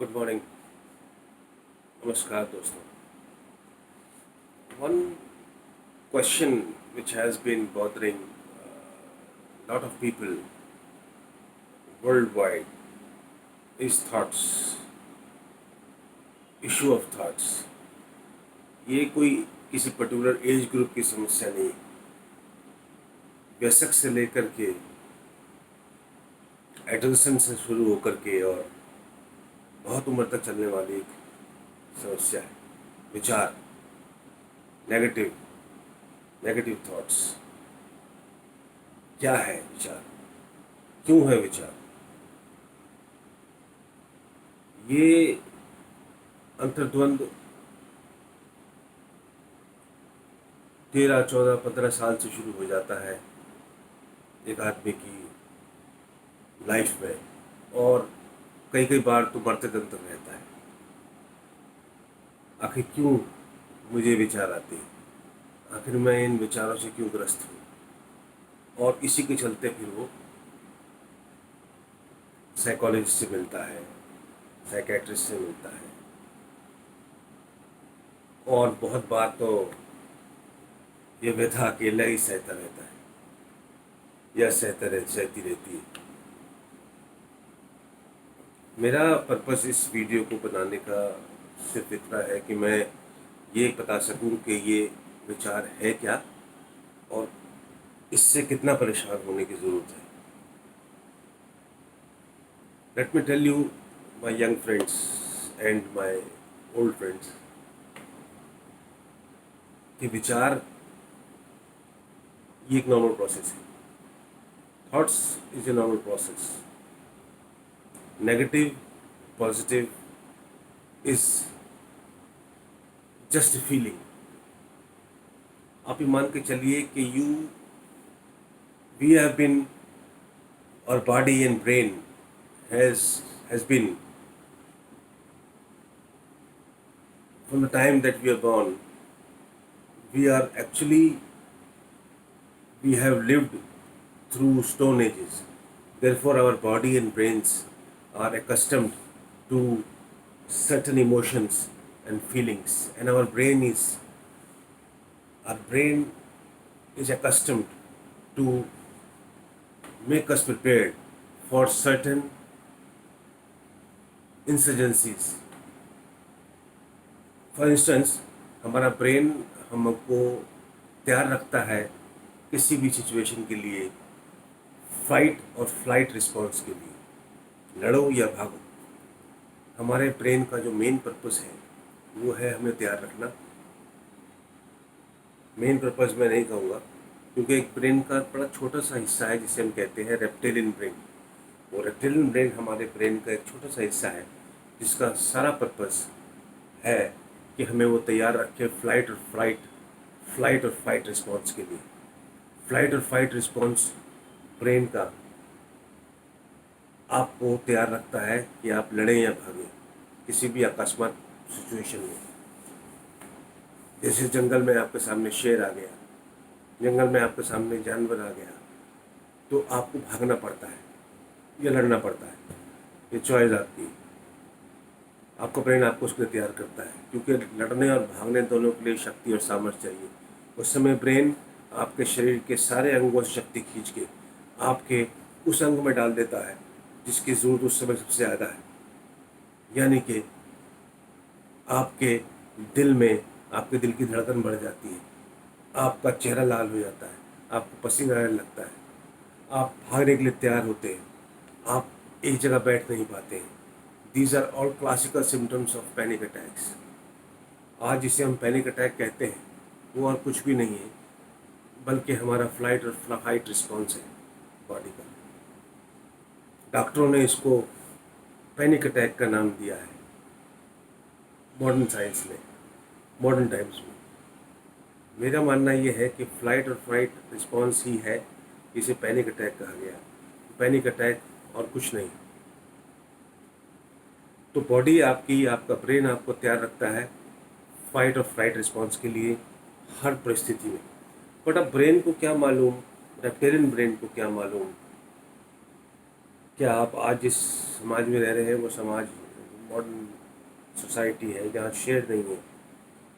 Good morning. नमस्कार दोस्तों। One question which has been bothering lot of people worldwide is thoughts, issue of thoughts। ये कोई किसी particular age group की समस्या नहीं, वयस्क से लेकर के एडोलसेंस से शुरू होकर के और बहुत उम्र तक चलने वाली एक समस्या है। विचार, नेगेटिव नेगेटिव थॉट्स। क्या है विचार? क्यों है विचार? ये अंतर्द्वंद 13, 14, 15 साल से शुरू हो जाता है एक आदमी की लाइफ में, और कई कई बार तो बढ़ते दम तक रहता है। आखिर क्यों मुझे विचार आते हैं? आखिर मैं इन विचारों से क्यों ग्रस्त हूँ? और इसी के चलते फिर वो साइकोलॉजिस्ट से मिलता है, साइकेट्रिस्ट से मिलता है, और बहुत बार तो ये व्यथा अकेला ही सहता रहता है या सहती रहती है। मेरा पर्पस इस वीडियो को बनाने का सिर्फ इतना है कि मैं ये बता सकूं कि ये विचार है क्या और इससे कितना परेशान होने की ज़रूरत है। Let me tell you my young friends and my old friends कि विचार ये एक नॉर्मल प्रोसेस है। Thoughts is a normal process. Negative, positive is just feeling. आप ये मान के चलिए कि वी हैव बीन, और body and brain has been, from the time that we are born, we have lived through stone ages. Therefore our body and brains are accustomed to certain emotions and feelings, and our brain is accustomed to make us prepared for certain insurgencies. For instance, हमारा brain हमको तैयार रखता है किसी भी situation के लिए, fight और फ्लाइट रिस्पॉन्स के लिए, लड़ो या भागो। हमारे ब्रेन का जो मेन पर्पस है वो है हमें तैयार रखना। मेन पर्पस मैं नहीं कहूँगा, क्योंकि एक ब्रेन का बड़ा छोटा सा हिस्सा है जिसे हम कहते हैं रेप्टिलियन ब्रेन। वो रेप्टिलियन ब्रेन हमारे ब्रेन का एक छोटा सा हिस्सा है जिसका सारा पर्पस है कि हमें वो तैयार रखे फ्लाइट और फाइट रिस्पॉन्स के लिए। फ्लाइट और फाइट रिस्पॉन्स ब्रेन का आपको तैयार रखता है कि आप लड़ें या भागें किसी भी अकस्मात सिचुएशन में। जैसे जंगल में आपके सामने शेर आ गया, जंगल में आपके सामने जानवर आ गया, तो आपको भागना पड़ता है या लड़ना पड़ता है। ये चॉइस आपकी। आपका ब्रेन आपको उसके लिए तैयार करता है, क्योंकि लड़ने और भागने दोनों के लिए शक्ति और सामर्थ्य चाहिए। उस समय ब्रेन आपके शरीर के सारे अंगों से शक्ति खींच के आपके उस अंग में डाल देता है जिसकी ज़रूरत उस समय सबसे ज़्यादा है। यानी कि आपके दिल में, आपके दिल की धड़कन बढ़ जाती है, आपका चेहरा लाल हो जाता है, आपको पसीना आने लगता है, आप भागने के लिए तैयार होते हैं, आप एक जगह बैठ नहीं पाते हैं। These are all classical symptoms of panic attacks. आज जिसे हम पैनिक अटैक कहते हैं वो और कुछ भी नहीं है बल्कि हमारा फ्लाइट और फाइट रिस्पॉन्स है बॉडी का। डॉक्टरों ने इसको पैनिक अटैक का नाम दिया है मॉडर्न साइंस में, मॉडर्न टाइम्स में। मेरा मानना ये है कि फ्लाइट और फाइट रिस्पॉन्स ही है इसे पैनिक अटैक कहा गया। पैनिक अटैक और कुछ नहीं। तो बॉडी आपकी, आपका ब्रेन आपको तैयार रखता है फाइट और फ्लाइट रिस्पॉन्स के लिए हर परिस्थिति में। बट अब ब्रेन को क्या मालूम, रेप्टिलियन ब्रेन को क्या मालूम, क्या आप आज जिस समाज में रह रहे हैं वो समाज मॉडर्न सोसाइटी है जहाँ शेर नहीं है,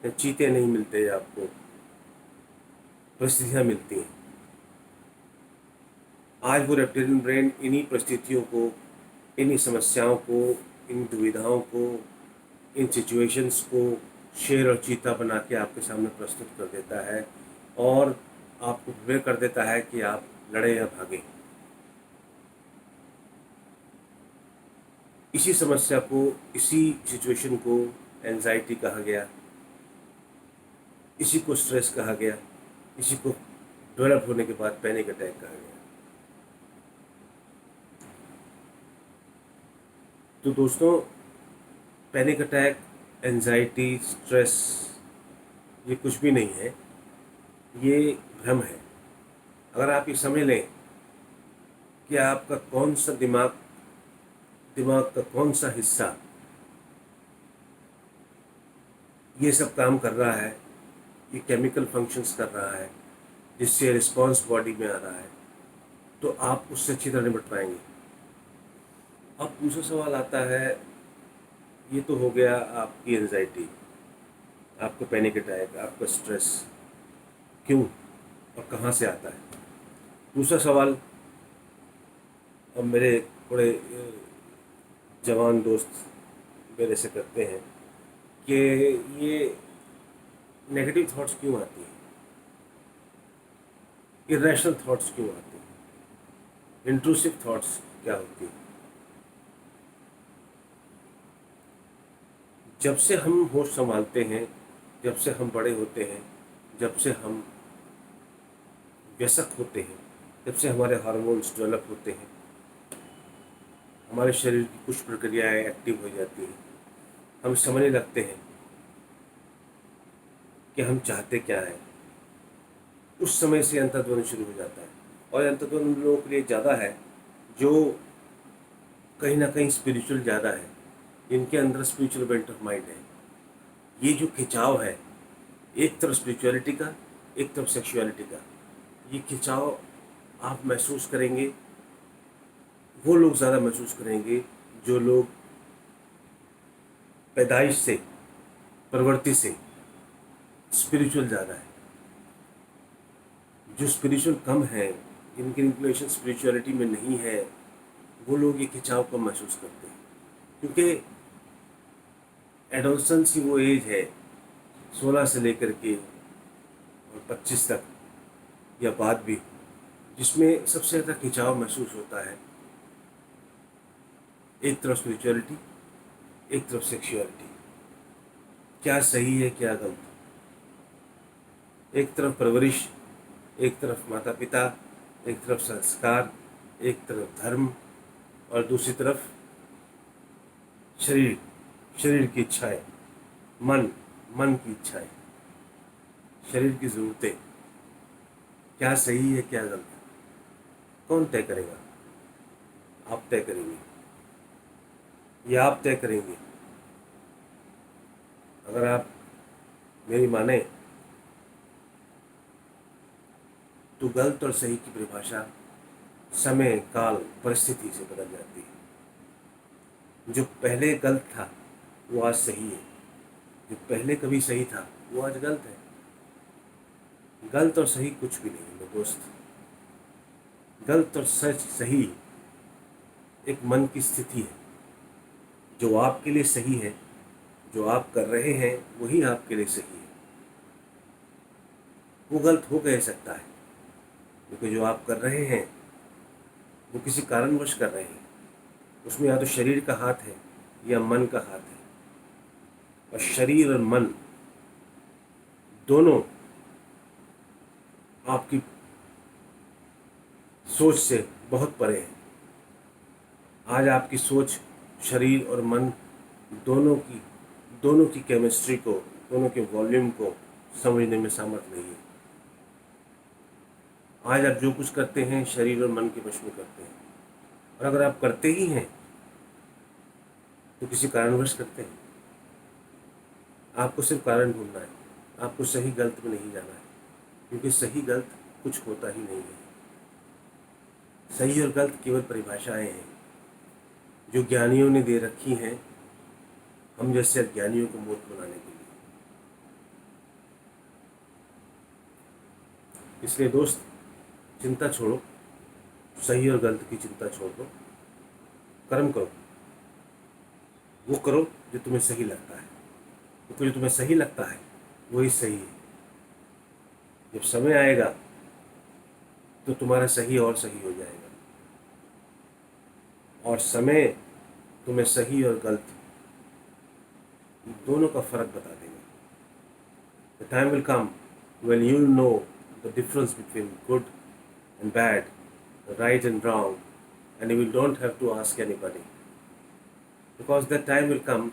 जहाँ चीते नहीं मिलते आपको, परिस्थितियाँ मिलती हैं। आज वो रेप्टिलियन ब्रेन इन्हीं परिस्थितियों को, इन्हीं समस्याओं को, इन दुविधाओं को, इन सिचुएशंस को शेर और चीता बना के आपके सामने प्रस्तुत कर देता है और आपको प्रिपेयर कर देता है कि आप लड़े या भागें। इसी समस्या को, इसी सिचुएशन को एंजाइटी कहा गया, इसी को स्ट्रेस कहा गया, इसी को डेवलप होने के बाद पैनिक अटैक कहा गया। तो दोस्तों, पैनिक अटैक, एंजाइटी, स्ट्रेस ये कुछ भी नहीं है, ये भ्रम है। अगर आप ये समझ लें कि आपका कौन सा दिमाग का कौन सा हिस्सा ये सब काम कर रहा है, ये केमिकल फंक्शंस कर रहा है जिससे रिस्पांस बॉडी में आ रहा है, तो आप उससे अच्छी तरह निपट पाएंगे। अब दूसरा सवाल आता है, ये तो हो गया आपकी एंजाइटी, आपका पैनिक अटैक, आपका स्ट्रेस क्यों और कहाँ से आता है। दूसरा सवाल, अब मेरे थोड़े जवान दोस्त मेरे से करते हैं कि ये नेगेटिव थॉट्स क्यों आती हैं, इरेशनल थॉट्स क्यों आती हैं, इंट्रूसिव थॉट्स क्या होती हैं। जब से हम होश संभालते हैं, जब से हम बड़े होते हैं, जब से हम व्यसक होते हैं, जब से हमारे हार्मोन्स डेवलप होते हैं, हमारे शरीर की कुछ प्रक्रियाएं एक्टिव हो जाती हैं, हम समझने लगते हैं कि हम चाहते क्या हैं। उस समय से अंतर्द्वंद शुरू हो जाता है, और अंतर्द्वंद लोगों के लिए ज़्यादा है जो कहीं ना कहीं स्पिरिचुअल ज़्यादा है, जिनके अंदर स्पिरिचुअल बेंट ऑफ माइंड है। ये जो खिंचाव है, एक तरफ स्पिरिचुअलिटी का, एक तरफ सेक्सुअलिटी का, ये खिंचाव आप महसूस करेंगे, वो लोग ज़्यादा महसूस करेंगे जो लोग पैदाइश से, प्रवृत्ति से स्पिरिचुअल ज़्यादा है। जो स्पिरिचुअल कम है, जिनकी इंक्लिनेशन स्पिरिचुअलिटी में नहीं है, वो लोग ये खिंचाव कम महसूस करते हैं, क्योंकि एडोलसेंस ही वो एज है 16 से लेकर के और 25 तक या बाद भी, जिसमें सबसे ज़्यादा खिंचाव महसूस होता है। एक तरफ स्पिरिचुअलिटी, एक तरफ सेक्सुअलिटी, क्या सही है क्या गलत, एक तरफ परवरिश, एक तरफ माता पिता, एक तरफ संस्कार, एक तरफ धर्म, और दूसरी तरफ शरीर की इच्छाएं, मन की इच्छाएं, शरीर की ज़रूरतें। क्या सही है क्या गलत, कौन तय करेगा? आप तय करेंगे या आप तय करेंगे? अगर आप मेरी माने तो गलत और सही की परिभाषा समय, काल, परिस्थिति से बदल जाती है। जो पहले गलत था वो आज सही है, जो पहले कभी सही था वो आज गलत है। गलत और सही कुछ भी नहीं है दोस्त। गलत और सच, सही एक मन की स्थिति है। जो आपके लिए सही है, जो आप कर रहे हैं वही आपके लिए सही है। वो गलत हो कह सकता है, क्योंकि जो आप कर रहे हैं वो किसी कारणवश कर रहे हैं, उसमें या तो शरीर का हाथ है या मन का हाथ है, और शरीर और मन दोनों आपकी सोच से बहुत परे हैं। आज आपकी सोच, शरीर और मन दोनों की केमिस्ट्री को, दोनों के वॉल्यूम को समझने में सामर्थ्य नहीं है। आज आप जो कुछ करते हैं शरीर और मन के वश में करते हैं, और अगर आप करते ही हैं तो किसी कारणवश करते हैं। आपको सिर्फ कारण ढूंढना है, आपको सही गलत में नहीं जाना है, क्योंकि सही गलत कुछ होता ही नहीं है। सही और गलत केवल परिभाषाएं हैं जो ज्ञानियों ने दे रखी हैं हम जैसे अज्ञानियों को मूर्ख बनाने के लिए। इसलिए दोस्त, चिंता छोड़ो, सही और गलत की चिंता छोड़ दो, कर्म करो, वो करो जो तुम्हें सही लगता है, क्योंकि जो तुम्हें सही लगता है वही सही है। जब समय आएगा तो तुम्हारा सही और सही हो जाएगा, और समय तुम्हें सही और गलत दोनों का फर्क बता देगा। The time will come when you will know the difference between good and bad, right and wrong, and you will don't have to ask anybody, because that time will come,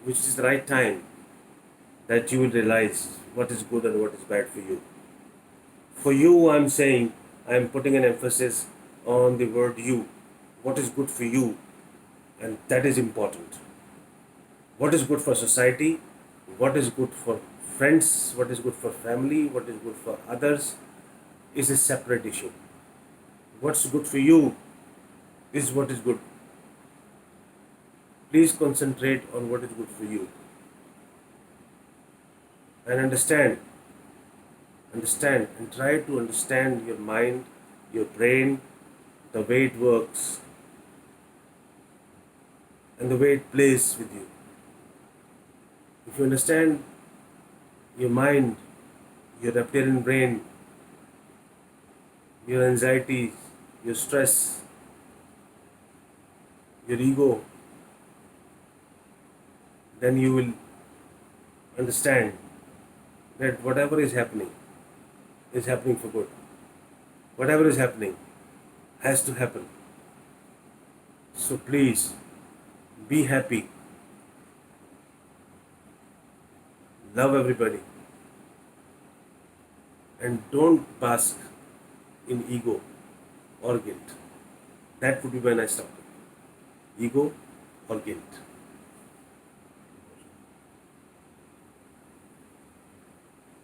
which is the right time, that you will realize what is good and what is bad for you. For you, I'm saying, I'm putting an emphasis on the word you. What is good for you, and that is important. What is good for society, what is good for friends, what is good for family, what is good for others is a separate issue. What's good for you is what is good. Please concentrate on what is good for you and understand and try to understand your mind, your brain, the way it works, and the way it plays with you. If you understand your mind, your reptilian brain, your anxieties, your stress, your ego, then you will understand that whatever is happening for good. Whatever is happening has to happen. So please be happy, love everybody, and don't bask in ego or guilt. That would be my next topic. Ego or guilt.